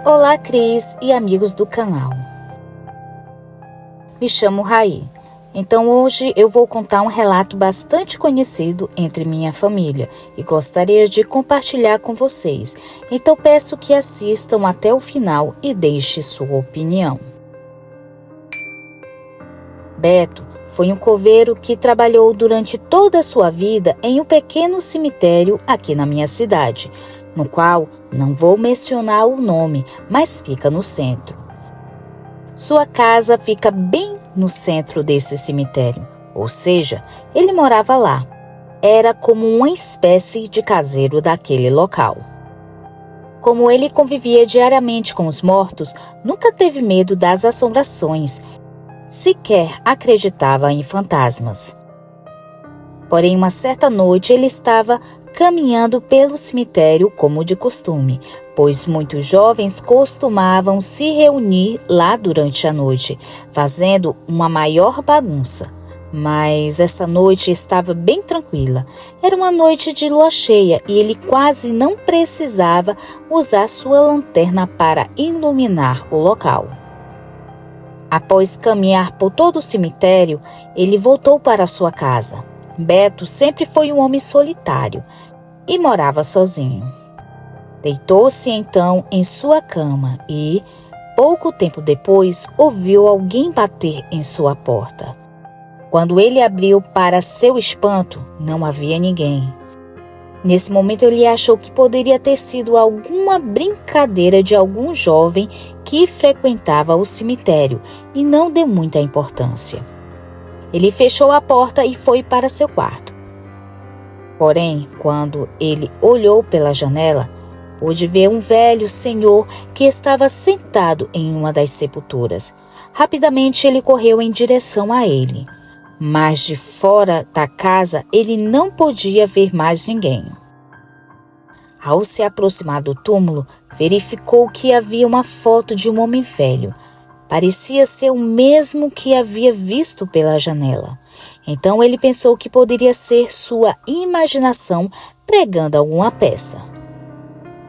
Olá, Cris e amigos do canal. Me chamo Raí. Então hoje eu vou contar um relato bastante conhecido entre minha família e gostaria de compartilhar com vocês. Então peço que assistam até o final e deixe sua opinião. Beto foi um coveiro que trabalhou durante toda a sua vida em um pequeno cemitério aqui na minha cidade, no qual não vou mencionar o nome, mas fica no centro. Sua casa fica bem no centro desse cemitério, ou seja, ele morava lá. Era como uma espécie de caseiro daquele local. Como ele convivia diariamente com os mortos, nunca teve medo das assombrações, sequer acreditava em fantasmas. Porém, uma certa noite ele estava caminhando pelo cemitério como de costume, pois muitos jovens costumavam se reunir lá durante a noite, fazendo uma maior bagunça. Mas essa noite estava bem tranquila. Era uma noite de lua cheia e ele quase não precisava usar sua lanterna para iluminar o local. Após caminhar por todo o cemitério, ele voltou para sua casa. Beto sempre foi um homem solitário e morava sozinho. Deitou-se então em sua cama e, pouco tempo depois, ouviu alguém bater em sua porta. Quando ele abriu, para seu espanto, não havia ninguém. Nesse momento ele achou que poderia ter sido alguma brincadeira de algum jovem que frequentava o cemitério e não deu muita importância. Ele fechou a porta e foi para seu quarto. Porém, quando ele olhou pela janela, pôde ver um velho senhor que estava sentado em uma das sepulturas. Rapidamente ele correu em direção a ele, mas de fora da casa ele não podia ver mais ninguém. Ao se aproximar do túmulo, verificou que havia uma foto de um homem velho. Parecia ser o mesmo que havia visto pela janela. Então ele pensou que poderia ser sua imaginação pregando alguma peça.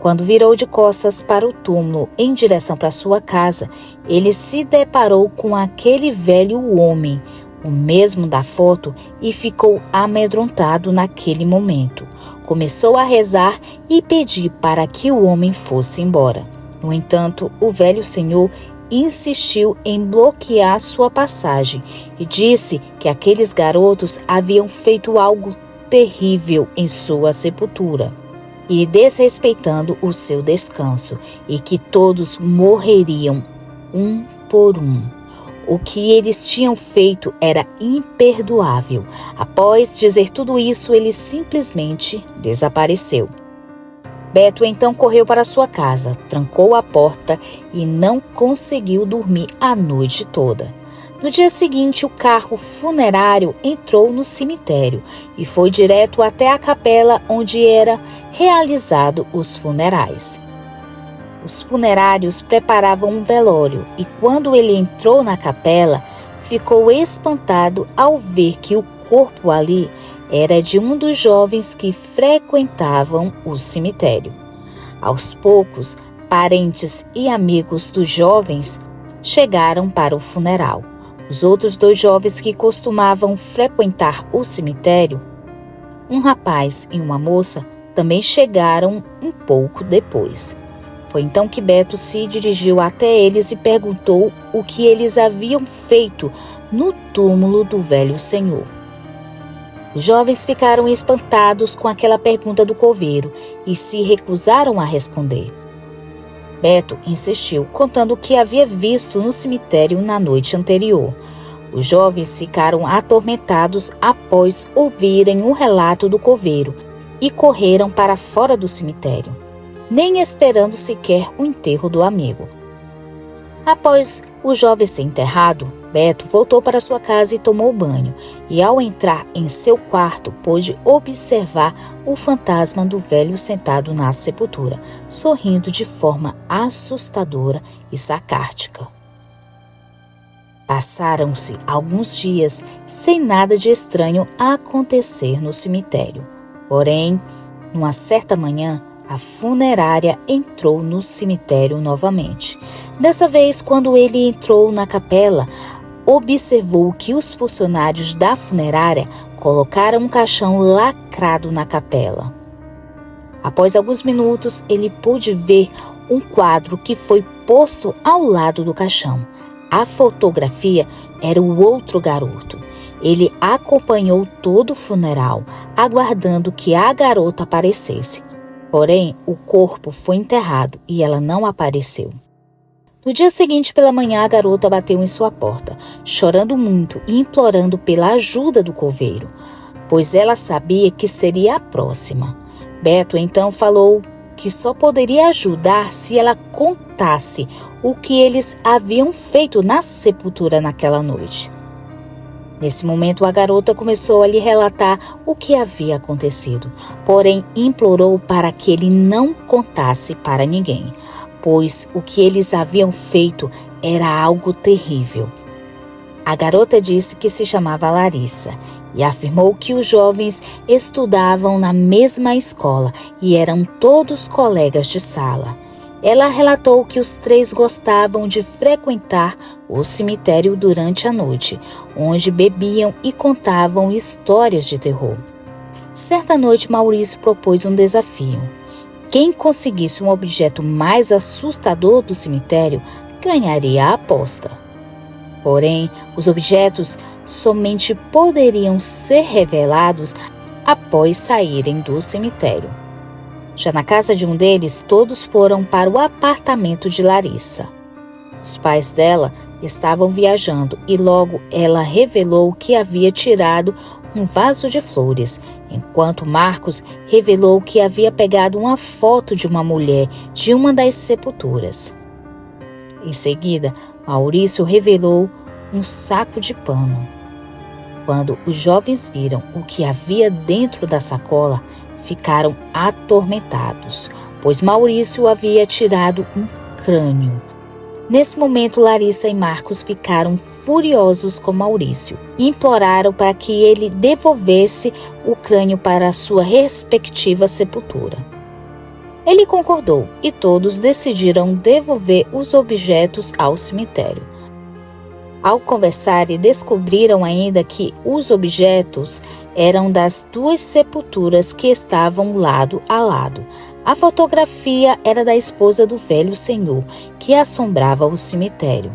Quando virou de costas para o túmulo em direção para sua casa, ele se deparou com aquele velho homem, o mesmo da foto, e ficou amedrontado naquele momento. Começou a rezar e pedir para que o homem fosse embora. No entanto, o velho senhor insistiu em bloquear sua passagem e disse que aqueles garotos haviam feito algo terrível em sua sepultura e desrespeitando o seu descanso, e que todos morreriam um por um. O que eles tinham feito era imperdoável. Após dizer tudo isso, ele simplesmente desapareceu. Beto então correu para sua casa, trancou a porta e não conseguiu dormir a noite toda. No dia seguinte, o carro funerário entrou no cemitério e foi direto até a capela onde era realizado os funerais. Os funerários preparavam um velório e quando ele entrou na capela, ficou espantado ao ver que o corpo ali era de um dos jovens que frequentavam o cemitério. Aos poucos, parentes e amigos dos jovens chegaram para o funeral. Os outros dois jovens que costumavam frequentar o cemitério, um rapaz e uma moça, também chegaram um pouco depois. Foi então que Beto se dirigiu até eles e perguntou o que eles haviam feito no túmulo do velho senhor. Os jovens ficaram espantados com aquela pergunta do coveiro e se recusaram a responder. Beto insistiu, contando o que havia visto no cemitério na noite anterior. Os jovens ficaram atormentados após ouvirem o relato do coveiro e correram para fora do cemitério, nem esperando sequer o enterro do amigo. Após o jovem ser enterrado, Beto voltou para sua casa e tomou banho, e ao entrar em seu quarto, pôde observar o fantasma do velho sentado na sepultura, sorrindo de forma assustadora e sarcástica. Passaram-se alguns dias sem nada de estranho acontecer no cemitério. Porém, numa certa manhã, a funerária entrou no cemitério novamente. Dessa vez, quando ele entrou na capela, observou que os funcionários da funerária colocaram um caixão lacrado na capela. Após alguns minutos, ele pôde ver um quadro que foi posto ao lado do caixão. A fotografia era o outro garoto. Ele acompanhou todo o funeral, aguardando que a garota aparecesse. Porém, o corpo foi enterrado e ela não apareceu. No dia seguinte, pela manhã, a garota bateu em sua porta, chorando muito e implorando pela ajuda do coveiro, pois ela sabia que seria a próxima. Beto então falou que só poderia ajudar se ela contasse o que eles haviam feito na sepultura naquela noite. Nesse momento, a garota começou a lhe relatar o que havia acontecido, porém implorou para que ele não contasse para ninguém, pois o que eles haviam feito era algo terrível. A garota disse que se chamava Larissa e afirmou que os jovens estudavam na mesma escola e eram todos colegas de sala. Ela relatou que os três gostavam de frequentar o cemitério durante a noite, onde bebiam e contavam histórias de terror. Certa noite, Maurício propôs um desafio. Quem conseguisse um objeto mais assustador do cemitério ganharia a aposta. Porém, os objetos somente poderiam ser revelados após saírem do cemitério. Já na casa de um deles, todos foram para o apartamento de Larissa. Os pais dela estavam viajando e logo ela revelou que havia tirado um vaso de flores, enquanto Marcos revelou que havia pegado uma foto de uma mulher de uma das sepulturas. Em seguida, Maurício revelou um saco de pano. Quando os jovens viram o que havia dentro da sacola, ficaram atormentados, pois Maurício havia tirado um crânio. Nesse momento, Larissa e Marcos ficaram furiosos com Maurício e imploraram para que ele devolvesse o crânio para a sua respectiva sepultura. Ele concordou e todos decidiram devolver os objetos ao cemitério. Ao conversar, descobriram ainda que os objetos eram das duas sepulturas que estavam lado a lado. A fotografia era da esposa do velho senhor, que assombrava o cemitério,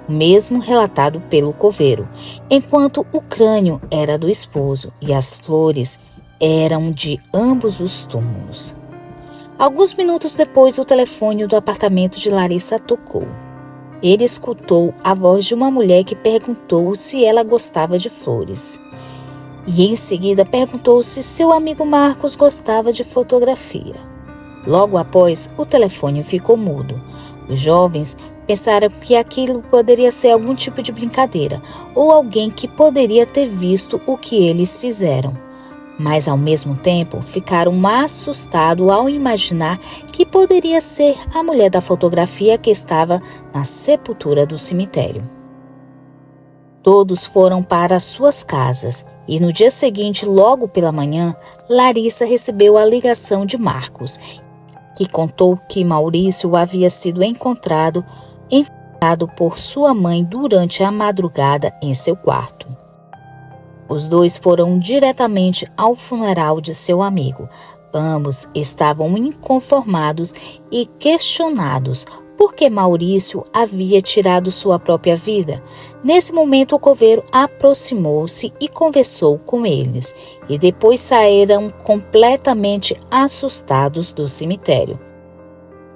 mesmo relatado pelo coveiro, enquanto o crânio era do esposo e as flores eram de ambos os túmulos. Alguns minutos depois, o telefone do apartamento de Larissa tocou. Ele escutou a voz de uma mulher que perguntou se ela gostava de flores. E em seguida perguntou se seu amigo Marcos gostava de fotografia. Logo após, o telefone ficou mudo. Os jovens pensaram que aquilo poderia ser algum tipo de brincadeira ou alguém que poderia ter visto o que eles fizeram. Mas, ao mesmo tempo, ficaram assustados ao imaginar que poderia ser a mulher da fotografia que estava na sepultura do cemitério. Todos foram para suas casas e, no dia seguinte, logo pela manhã, Larissa recebeu a ligação de Marcos, que contou que Maurício havia sido encontrado enforcado por sua mãe durante a madrugada em seu quarto. Os dois foram diretamente ao funeral de seu amigo. Ambos estavam inconformados e questionados por que Maurício havia tirado sua própria vida. Nesse momento, o coveiro aproximou-se e conversou com eles, e depois saíram completamente assustados do cemitério.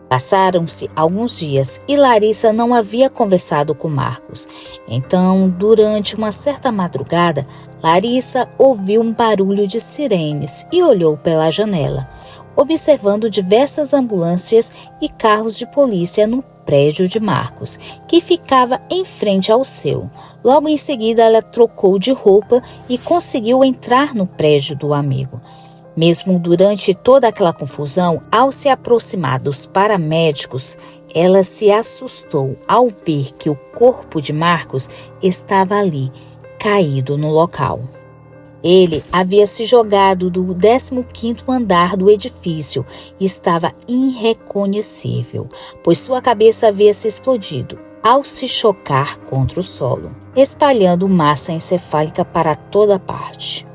Passaram-se alguns dias e Larissa não havia conversado com Marcos. Então, durante uma certa madrugada, Larissa ouviu um barulho de sirenes e olhou pela janela, observando diversas ambulâncias e carros de polícia no prédio de Marcos, que ficava em frente ao seu. Logo em seguida, ela trocou de roupa e conseguiu entrar no prédio do amigo. Mesmo durante toda aquela confusão, ao se aproximar dos paramédicos, ela se assustou ao ver que o corpo de Marcos estava ali, caído no local. Ele havia se jogado do 15º andar do edifício e estava irreconhecível, pois sua cabeça havia se explodido ao se chocar contra o solo, espalhando massa encefálica para toda parte.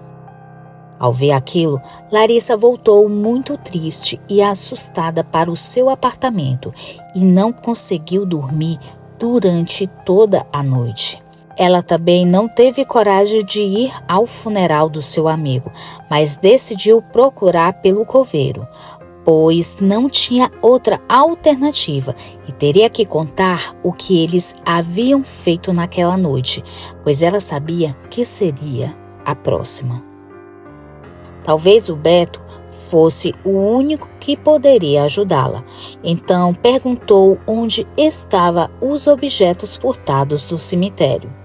Ao ver aquilo, Larissa voltou muito triste e assustada para o seu apartamento e não conseguiu dormir durante toda a noite. Ela também não teve coragem de ir ao funeral do seu amigo, mas decidiu procurar pelo coveiro, pois não tinha outra alternativa e teria que contar o que eles haviam feito naquela noite, pois ela sabia que seria a próxima. Talvez o Beto fosse o único que poderia ajudá-la. Então perguntou onde estavam os objetos furtados do cemitério.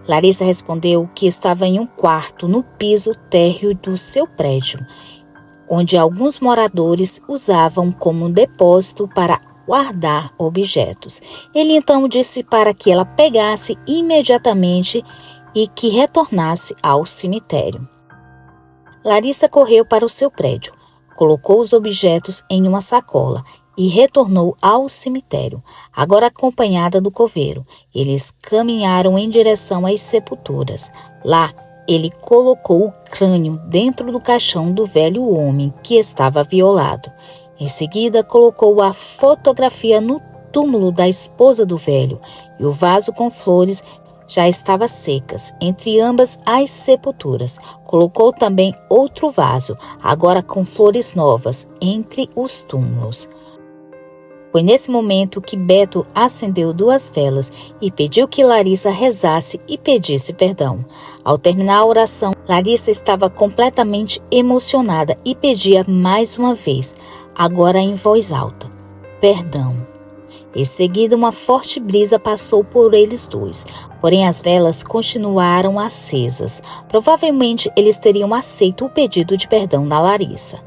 Larissa respondeu que estava em um quarto no piso térreo do seu prédio, onde alguns moradores usavam como depósito para guardar objetos. Ele então disse para que ela pegasse imediatamente e que retornasse ao cemitério. Larissa correu para o seu prédio, colocou os objetos em uma sacola e retornou ao cemitério, agora acompanhada do coveiro. Eles caminharam em direção às sepulturas. Lá, ele colocou o crânio dentro do caixão do velho homem que estava violado. Em seguida, colocou a fotografia no túmulo da esposa do velho e o vaso com flores já estava secas entre ambas as sepulturas. Colocou também outro vaso, agora com flores novas, entre os túmulos. Foi nesse momento que Beto acendeu 2 velas e pediu que Larissa rezasse e pedisse perdão. Ao terminar a oração, Larissa estava completamente emocionada e pedia mais uma vez, agora em voz alta: perdão. Em seguida, uma forte brisa passou por eles dois, porém as velas continuaram acesas. Provavelmente eles teriam aceito o pedido de perdão da Larissa.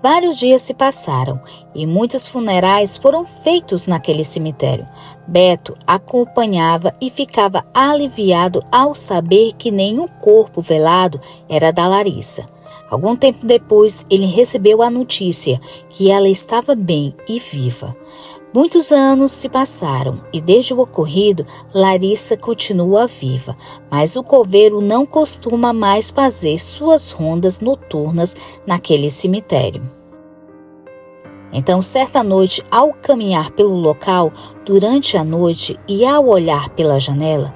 Vários dias se passaram e muitos funerais foram feitos naquele cemitério. Beto acompanhava e ficava aliviado ao saber que nenhum corpo velado era da Larissa. Algum tempo depois, ele recebeu a notícia que ela estava bem e viva. Muitos anos se passaram e desde o ocorrido, Larissa continua viva, mas o coveiro não costuma mais fazer suas rondas noturnas naquele cemitério. Então, certa noite, ao caminhar pelo local durante a noite e ao olhar pela janela,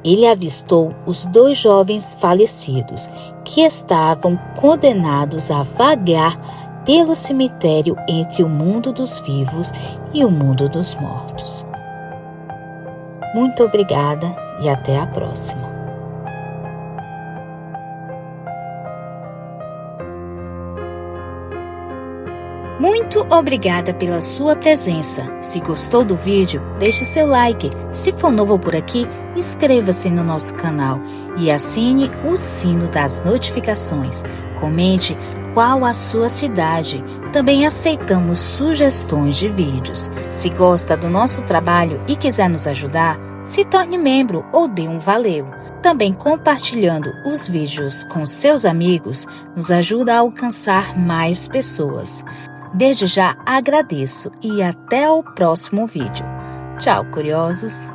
ele avistou os 2 jovens falecidos que estavam condenados a vagar pelo cemitério entre o mundo dos vivos e o mundo dos mortos. Muito obrigada e até a próxima. Muito obrigada pela sua presença. Se gostou do vídeo, deixe seu like. Se for novo por aqui, inscreva-se no nosso canal e assine o sino das notificações. Comente qual a sua cidade. Também aceitamos sugestões de vídeos. Se gosta do nosso trabalho e quiser nos ajudar, se torne membro ou dê um valeu. Também compartilhando os vídeos com seus amigos nos ajuda a alcançar mais pessoas. Desde já agradeço e até o próximo vídeo. Tchau, curiosos!